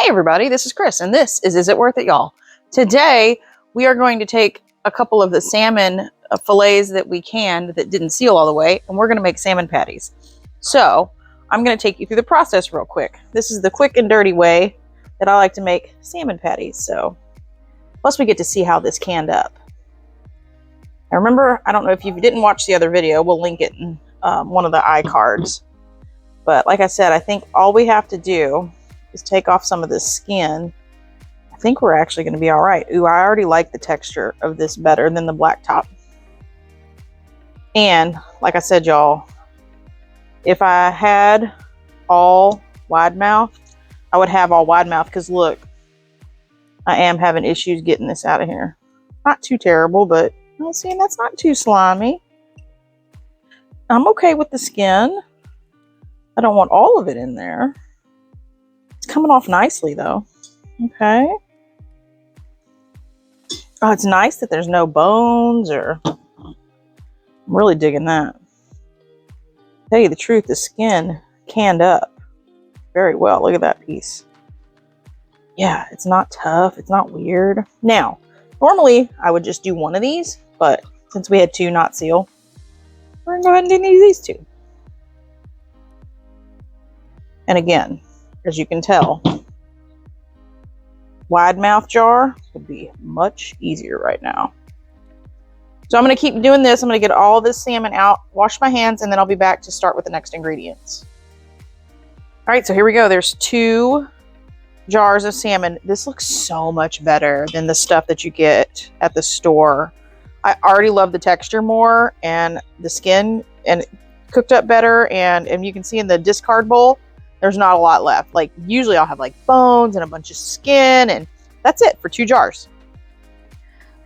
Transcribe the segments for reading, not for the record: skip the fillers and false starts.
Hey everybody, this is Kris, and this is It Worth It, y'all? Today, we are going to take a couple of the salmon fillets that we canned that didn't seal all the way, and we're going to make salmon patties. So, I'm going to take you through the process real quick. This is the quick and dirty way that I like to make salmon patties. So, plus we get to see how this canned up. Now remember, I don't know if you didn't watch the other video, we'll link it in one of the iCards. But like I said, I think all we have to do is take off some of this skin. I think we're actually going to be all right. Ooh, I already like the texture of this better than the black top. And like I said, y'all, if I had all wide mouth, I would have all wide mouth, because look, I am having issues getting this out of here. Not too terrible, but well, see, that's not too slimy. I'm okay with the skin. I don't want all of it in there. It's coming off nicely though. Okay. Oh, it's nice that there's no bones or... I'm really digging that. Tell you the truth, the skin canned up very well. Look at that piece. Yeah, it's not tough. It's not weird. Now, normally I would just do one of these, but since we had two not seal, we're gonna go ahead and do these two. And again, as you can tell, wide mouth jar would be much easier right now. So I'm going to keep doing this. I'm going to get all this salmon out, wash my hands, and then I'll be back to start with the next ingredients. All right, so here we go. There's 2 jars of salmon. This looks so much better than the stuff that you get at the store. I already love the texture more, and the skin and cooked up better. And you can see in the discard bowl, there's not a lot left. Like usually I'll have like bones and a bunch of skin, and that's it for 2 jars.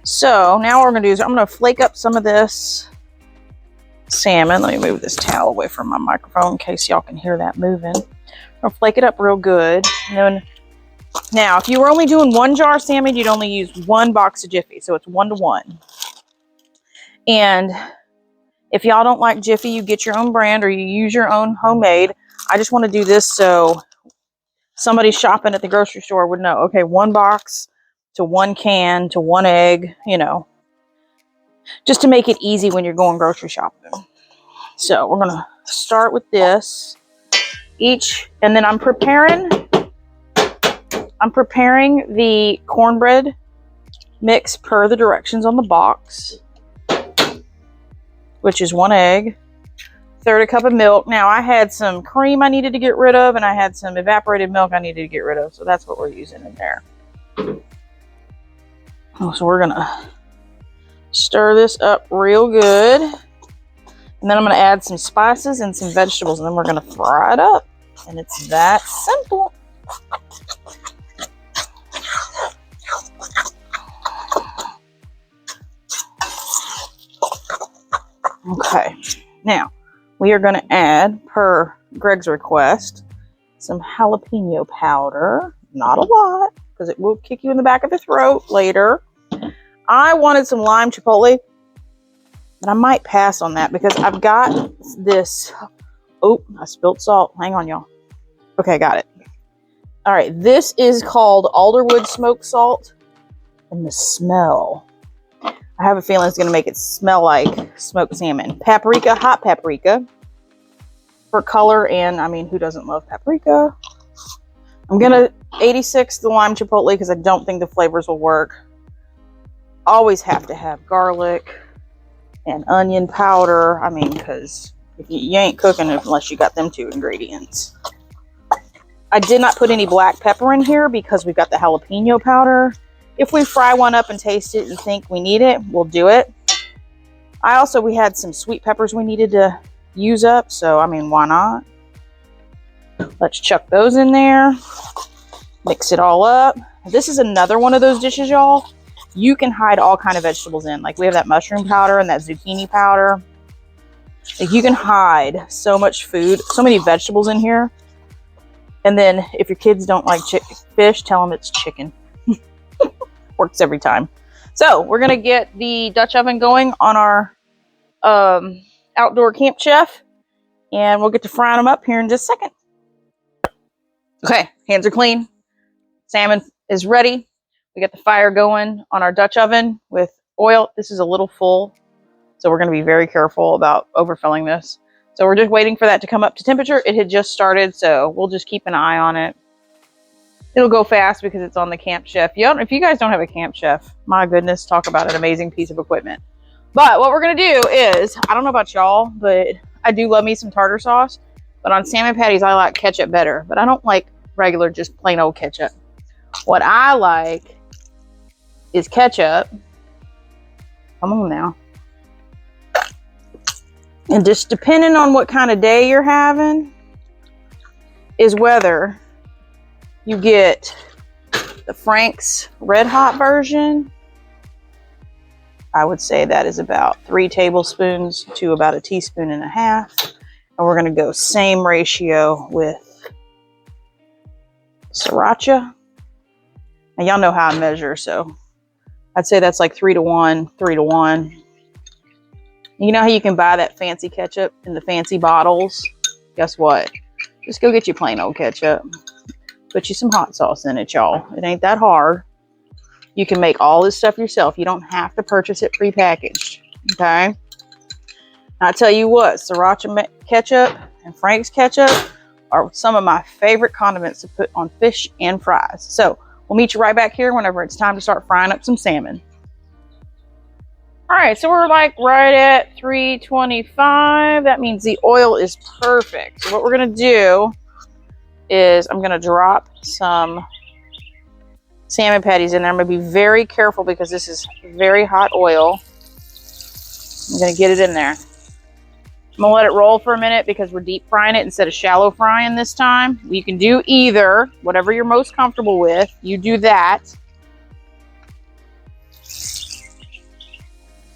So now what we're gonna do is I'm gonna flake up some of this salmon. Let me move this towel away from my microphone in case y'all can hear that moving. I'm gonna flake it up real good. And then, now if you were only doing 1 jar of salmon, you'd only use 1 box of Jiffy. So it's 1 to 1. And if y'all don't like Jiffy, you get your own brand or you use your own homemade. I just want to do this so somebody shopping at the grocery store would know, okay, 1 box to 1 can to 1 egg, you know, just to make it easy when you're going grocery shopping. So we're going to start with this each, and then I'm preparing the cornbread mix per the directions on the box, which is 1 egg. 1/3 cup of milk. Now I had some cream I needed to get rid of, and I had some evaporated milk I needed to get rid of, so that's what we're using in there. So we're gonna stir this up real good, and then I'm gonna add some spices and some vegetables, and then we're gonna fry it up, and it's that simple. Okay, now we are going to add, per Greg's request, some jalapeno powder. Not a lot, because it will kick you in the back of the throat later. I wanted some lime chipotle, but I might pass on that because I've got this... Oh, I spilled salt. Hang on, y'all. Okay, got it. All right, this is called Alderwood smoked salt, and the smell... I have a feeling it's going to make it smell like smoked salmon. Paprika, hot paprika for color, and I mean, who doesn't love paprika? I'm going to 86 the lime chipotle because I don't think the flavors will work. Always have to have garlic and onion powder. I mean, because you ain't cooking unless you got them 2 ingredients. I did not put any black pepper in here because we've got the jalapeno powder. If we fry one up and taste it and think we need it, we'll do it. We had some sweet peppers we needed to use up, so I mean, why not? Let's chuck those in there. Mix it all up. This is another one of those dishes, y'all. You can hide all kind of vegetables in. Like we have that mushroom powder and that zucchini powder. Like you can hide so much food, so many vegetables in here. And then if your kids don't like fish, tell them it's chicken. Works every time. So we're gonna get the Dutch oven going on our outdoor camp chef, and we'll get to frying them up here in just a second. Okay, hands are clean. Salmon is ready. We got the fire going on our Dutch oven with oil. This is a little full, so we're going to be very careful about overfilling this. So we're just waiting for that to come up to temperature. It had just started, so we'll just keep an eye on it. It'll go fast because it's on the Camp Chef. If you guys don't have a Camp Chef, my goodness, talk about an amazing piece of equipment. But what we're going to do is, I don't know about y'all, but I do love me some tartar sauce. But on salmon patties, I like ketchup better. But I don't like regular, just plain old ketchup. What I like is ketchup. Come on now. And just depending on what kind of day you're having, is whether you get the Frank's Red Hot version. I would say that is about 3 tablespoons to about 1.5 teaspoons. And we're going to go same ratio with sriracha. And y'all know how I measure, so I'd say that's like 3 to 1, 3 to 1. You know how you can buy that fancy ketchup in the fancy bottles? Guess what? Just go get you plain old ketchup. Put you some hot sauce in it, y'all. It ain't that hard. You can make all this stuff yourself. You don't have to purchase it prepackaged, okay? I tell you what, sriracha ketchup and Frank's ketchup are some of my favorite condiments to put on fish and fries. So we'll meet you right back here whenever it's time to start frying up some salmon. All right, so we're like right at 325. That means the oil is perfect. So what we're gonna do is I'm gonna drop some salmon patties in there. I'm gonna be very careful because this is very hot oil. I'm gonna get it in there. I'm gonna let it roll for a minute because we're deep frying it instead of shallow frying this time. You can do either, whatever you're most comfortable with, you do that.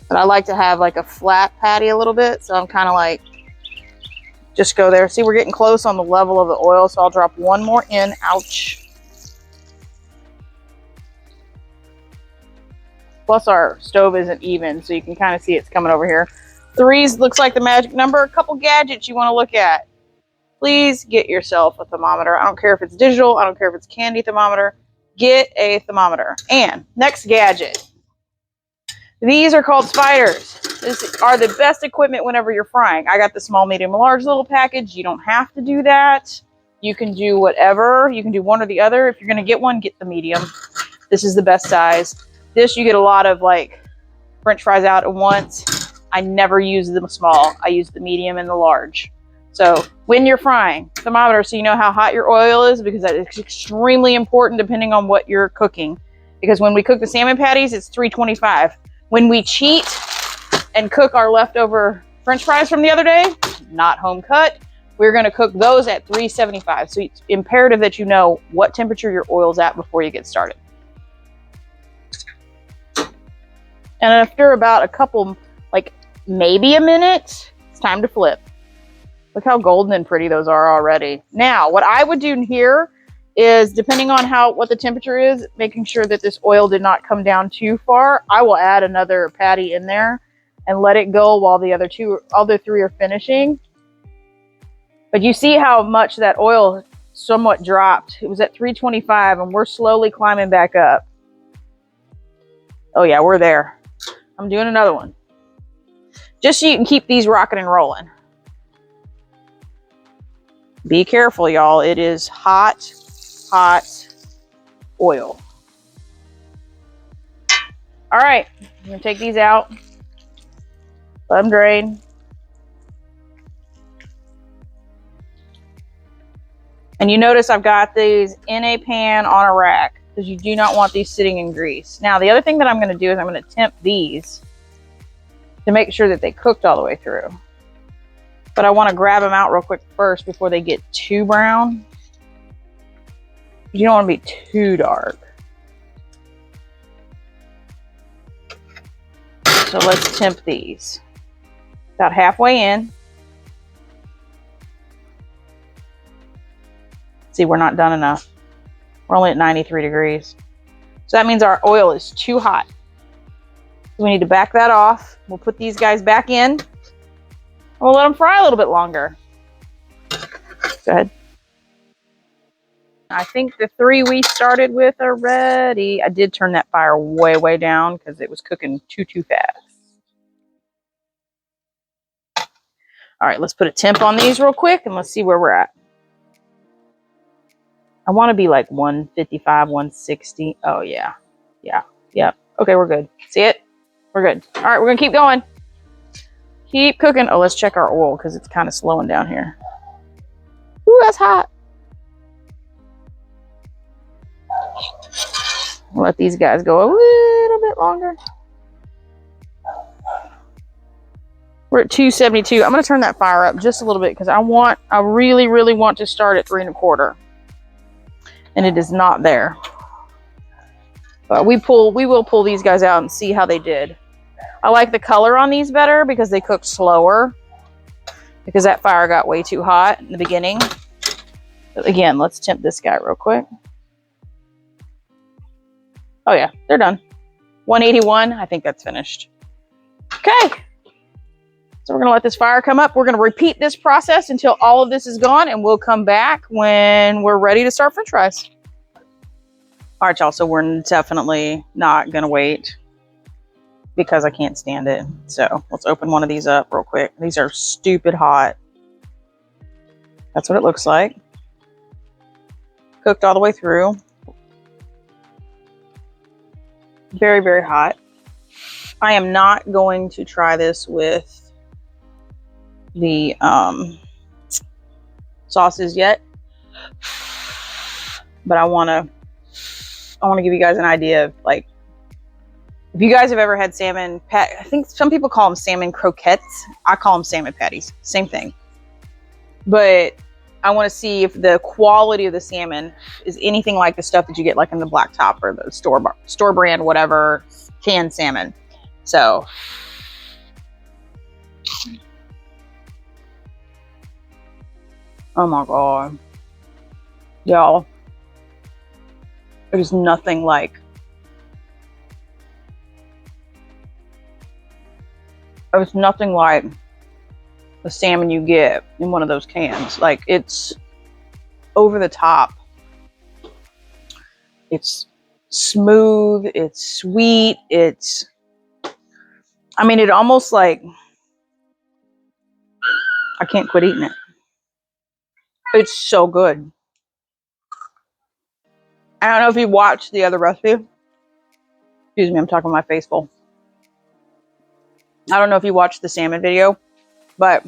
But I like to have like a flat patty a little bit, so I'm kind of like, just go there. See, we're getting close on the level of the oil, so I'll drop one more in. Ouch. Plus our stove isn't even, so you can kind of see it's coming over here. 3 looks like the magic number. A couple gadgets you want to look at. Please get yourself a thermometer. I don't care if it's digital. I don't care if it's candy thermometer. Get a thermometer. And next gadget. These are called spiders. These are the best equipment whenever you're frying. I got the small, medium, large little package. You don't have to do that. You can do whatever. You can do one or the other. If you're going to get one, get the medium. This is the best size. This, you get a lot of like French fries out at once. I never use the small. I use the medium and the large. So when you're frying, thermometer, so you know how hot your oil is, because that is extremely important depending on what you're cooking. Because when we cook the salmon patties, it's 325. When we cheat and cook our leftover French fries from the other day, not home cut, we're going to cook those at 375. So it's imperative that you know what temperature your oil's at before you get started. And after about a couple, like maybe a minute, it's time to flip. Look how golden and pretty those are already. Now, what I would do here is, depending on what the temperature is, making sure that this oil did not come down too far, I will add another patty in there and let it go while the other 3 are finishing. But you see how much that oil somewhat dropped. It was at 325 and we're slowly climbing back up. Oh yeah, we're there. I'm doing another one. Just so you can keep these rocking and rolling. Be careful, y'all. It is hot oil. All right, I'm gonna take these out. Let them drain. And you notice I've got these in a pan on a rack because you do not want these sitting in grease. Now, the other thing that I'm gonna do is I'm gonna temp these to make sure that they cooked all the way through. But I want to grab them out real quick first before they get too brown. You don't want to be too dark. So let's temp these. About halfway in. See, we're not done enough. We're only at 93 degrees. So that means our oil is too hot. So we need to back that off. We'll put these guys back in. We'll let them fry a little bit longer. Go ahead. I think the 3 we started with are ready. I did turn that fire way down because it was cooking too fast. All right, let's put a temp on these real quick and let's see where we're at. I want to be like 155, 160. Oh, yeah. Yep. Okay, we're good. See it? We're good. All right, we're going to keep going. Keep cooking. Oh, let's check our oil because it's kind of slowing down here. Ooh, that's hot. Let these guys go a little bit longer. We're at 272. I'm going to turn that fire up just a little bit because I really want to start at 3 1/4. And it is not there. But we will pull these guys out and see how they did. I like the color on these better because they cook slower. Because that fire got way too hot in the beginning. But again, let's temp this guy real quick. Oh yeah, they're done. 181, I think that's finished. Okay. So we're gonna let this fire come up. We're gonna repeat this process until all of this is gone and we'll come back when we're ready to start French fries. All right, y'all, so we're definitely not gonna wait because I can't stand it. So let's open one of these up real quick. These are stupid hot. That's what it looks like. Cooked all the way through. Very hot. I am not going to try this with the sauces yet, but I want to give you guys an idea of, like, if you guys have ever had salmon I think some people call them salmon croquettes. I call them salmon patties. Same thing. But I want to see if the quality of the salmon is anything like the stuff that you get like in the Blacktop or the store brand, whatever, canned salmon. So oh my God, y'all, there's nothing like the salmon you get in one of those cans. Like, it's over the top. It's smooth. It's sweet. I mean, it almost like, I can't quit eating it. It's so good. I don't know if you watched the other recipe. Excuse me, I'm talking with my face full. I don't know if you watched the salmon video, but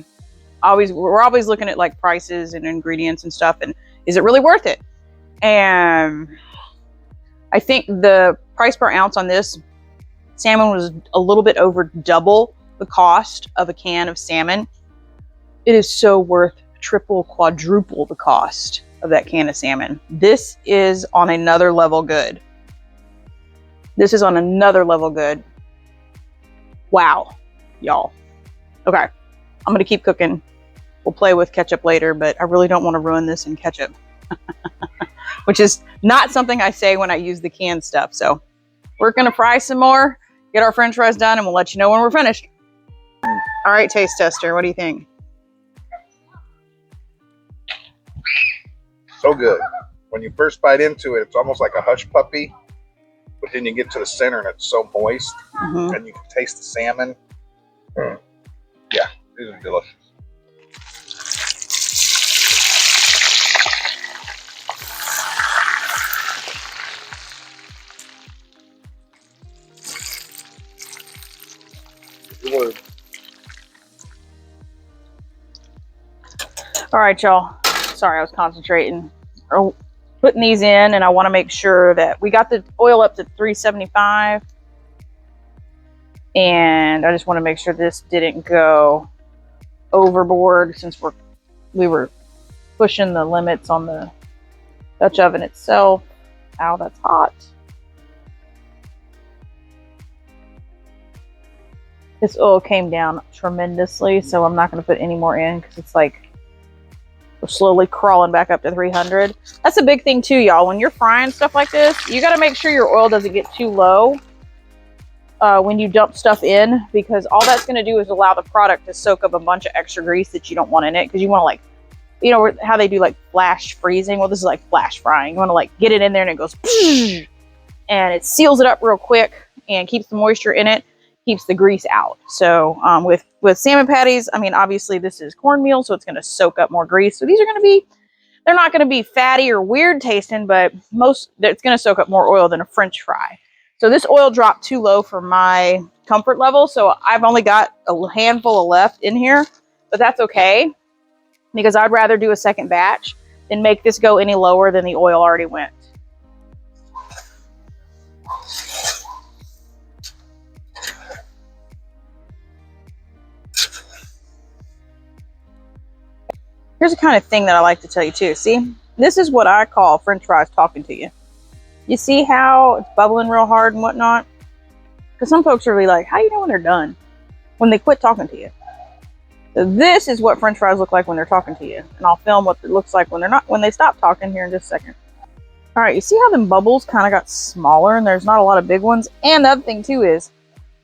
we're always looking at like prices and ingredients and stuff, and is it really worth it? And I think the price per ounce on this salmon was a little bit over double the cost of a can of salmon. It is so worth triple, quadruple the cost of that can of salmon. This is on another level good. This is on another level good. Wow, y'all. Okay, I'm gonna keep cooking. We'll play with ketchup later, but I really don't want to ruin this in ketchup. Which is not something I say when I use the canned stuff. So we're gonna fry some more, get our French fries done, and we'll let you know when we're finished. All right, taste tester, what do you think? So good. When you first bite into it, it's almost like a hush puppy, but then you get to the center and it's so moist, and you can taste the salmon. Yeah, these are delicious. All right, y'all. Sorry, I was concentrating. Putting these in, and I want to make sure that we got the oil up to 375. And I just want to make sure this didn't go overboard since we were pushing the limits on the Dutch oven itself. Ow, that's hot. This oil came down tremendously, so I'm not going to put any more in because it's like we're slowly crawling back up to 300. That's a big thing too, y'all. When you're frying stuff like this, you got to make sure your oil doesn't get too low when you dump stuff in, because all that's going to do is allow the product to soak up a bunch of extra grease that you don't want in it, because you want to like you know how they do like flash freezing? Well, this is like flash frying. You want to like get it in there and it goes and it seals it up real quick and keeps the moisture in it, keeps the grease out. So with salmon patties, I mean, obviously this is cornmeal, so it's going to soak up more grease. So these are going to be, they're not going to be fatty or weird tasting, but it's going to soak up more oil than a French fry. So this oil dropped too low for my comfort level, so I've only got a handful left in here, but that's okay because I'd rather do a second batch than make this go any lower than the oil already went. Here's the kind of thing that I like to tell you too. See, this is what I call French fries talking to you. You see how it's bubbling real hard and whatnot? Because some folks are really like, how do you know when they're done? When they quit talking to you. So this is what French fries look like when they're talking to you. And I'll film what it looks like when they stop talking here in just a second. All right, you see how them bubbles kind of got smaller and there's not a lot of big ones? And the other thing too is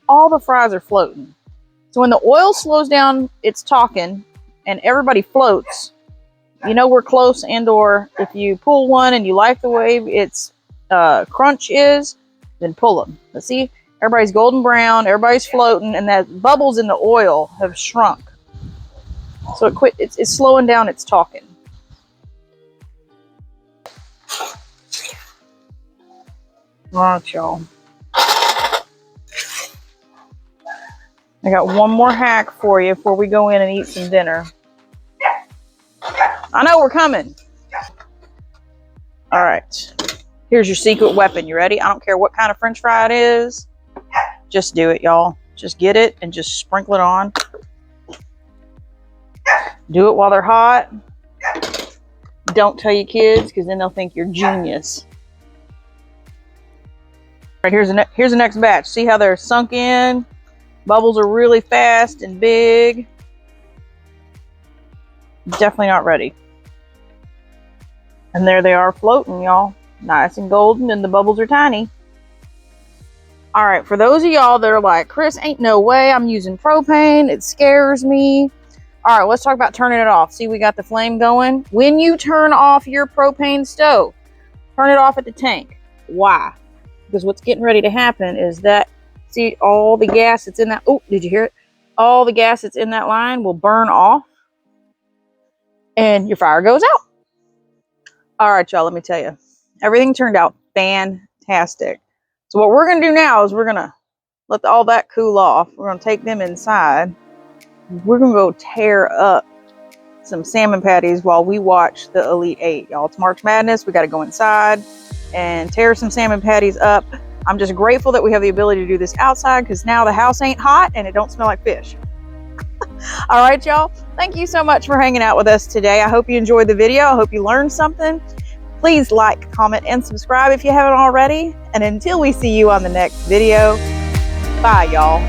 all the fries are floating. So when the oil slows down, it's talking and everybody floats. You know we're close, and or if you pull one and you like the way its crunch is, then pull them. But see, everybody's golden brown, everybody's floating, and that bubbles in the oil have shrunk. So it's slowing down, it's talking. All right, y'all. I got one more hack for you before we go in and eat some dinner. I know we're coming. All right. Here's your secret weapon. You ready? I don't care what kind of French fry it is. Just do it, y'all. Just get it and just sprinkle it on. Do it while they're hot. Don't tell your kids because then they'll think you're genius. All right, here's the next batch. See how they're sunk in? Bubbles are really fast and big. Definitely not ready. And there they are floating, y'all. Nice and golden, and the bubbles are tiny. All right, for those of y'all that are like, Kris, ain't no way I'm using propane. It scares me. All right, let's talk about turning it off. See, we got the flame going. When you turn off your propane stove, turn it off at the tank. Why? Because what's getting ready to happen is that, see, all the gas that's in that, oh, did you hear it? All the gas that's in that line will burn off and your fire goes out. All right, y'all, let me tell you. Everything turned out fantastic. So what we're going to do now is we're going to let all that cool off. We're going to take them inside. We're going to go tear up some salmon patties while we watch the Elite 8. Y'all, it's March Madness. We got to go inside and tear some salmon patties up. I'm just grateful that we have the ability to do this outside because now the house ain't hot and it don't smell like fish. All right, y'all. Thank you so much for hanging out with us today. I hope you enjoyed the video. I hope you learned something. Please like, comment, and subscribe if you haven't already. And until we see you on the next video, bye, y'all.